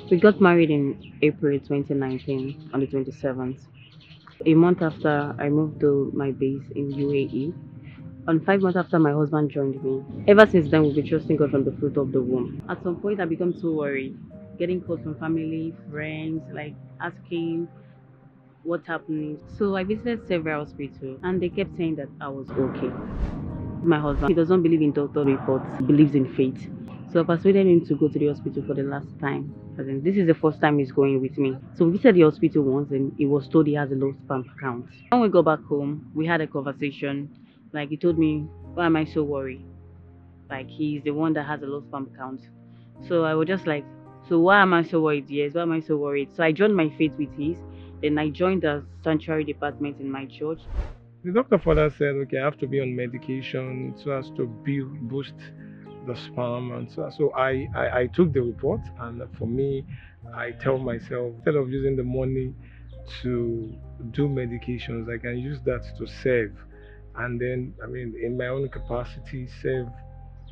We got married in April 2019 on the 27th. A month after, I moved to my base in UAE. On 5 months after, my husband joined me. Ever since then, we've been trusting God from the fruit of the womb. At some point, I become so worried, getting calls from family, friends, like asking what's happening. So I visited several hospitals, and they kept saying that I was okay. My husband, he doesn't believe in doctor reports, he believes in faith. So I persuaded him to go to the hospital for the last time. As in, this is the first time he's going with me. So we visited the hospital once and he was told he has a low sperm count. When we got back home, we had a conversation. Like he told me, why am I so worried? Like he's the one that has a low sperm count. So I was just like, so why am I so worried? Yes, why am I so worried? So I joined my faith with his. Then I joined the sanctuary department in my church. The doctor further said, okay, I have to be on medication so as to boost the sperm. And so I took the report, and for me, I tell myself, instead of using the money to do medications, I can use that to serve. And then, I mean, in my own capacity, serve.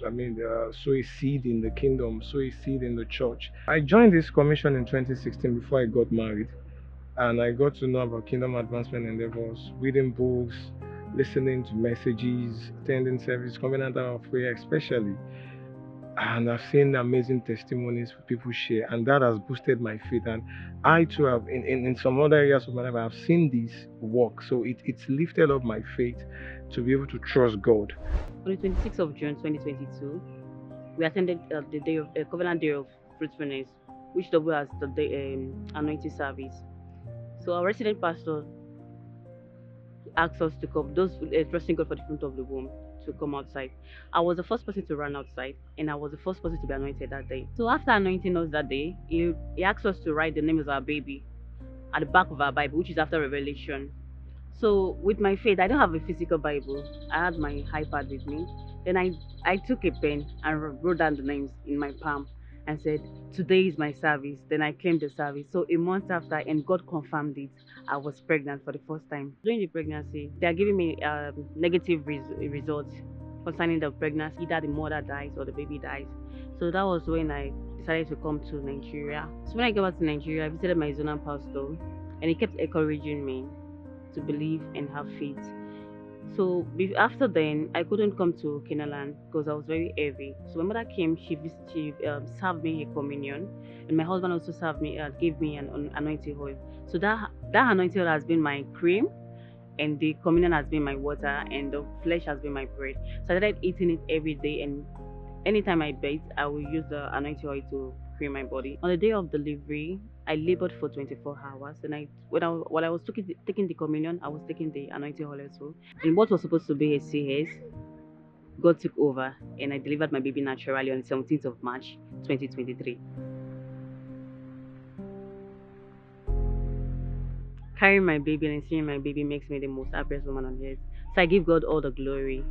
I mean, sow a seed in the kingdom, sow a seed in the church. I joined this commission in 2016 before I got married, and I got to know about kingdom advancement endeavors, reading books, listening to messages, attending service, covenant hour of prayer, especially. And I've seen amazing testimonies people share, and that has boosted my faith. And I too have, in some other areas of my life, I've seen this work. So it's lifted up my faith to be able to trust God. On the 26th of June 2022, we attended the day of Covenant Day of Fruitfulness, which double as the day, anointing service. So our resident pastor asked us to come, those trusting God for the fruit of the womb, to come outside. I was the first person to run outside, and I was the first person to be anointed that day. So after anointing us that day, he asked us to write the name of our baby at the back of our Bible, which is after Revelation. So with my faith, I don't have a physical Bible. I had my iPad with me. Then I took a pen and wrote down the names in my palm and said, today is my service. Then I claimed the service. So a month after, and God confirmed it, I was pregnant for the first time. During the pregnancy, they are giving me negative results concerning the pregnancy. Either the mother dies or the baby dies. So that was when I decided to come to Nigeria. So when I got back to Nigeria, I visited my zonal pastor, and he kept encouraging me to believe and have faith. So after then, I couldn't come to Kenaland because I was very heavy. So my mother came, she served me a communion, and my husband also served me, gave me an anointing oil. So that anointing oil has been my cream, and the communion has been my water, and the flesh has been my bread. So I started eating it every day, and anytime I bathe, I will use the anointing oil to cream my body. On the day of delivery, I labored for 24 hours, and while I was taking the communion, I was taking the anointing oil also. And what was supposed to be a CS, God took over, and I delivered my baby naturally on the 17th of March, 2023. Carrying my baby and seeing my baby makes me the most happiest woman on earth. So I give God all the glory.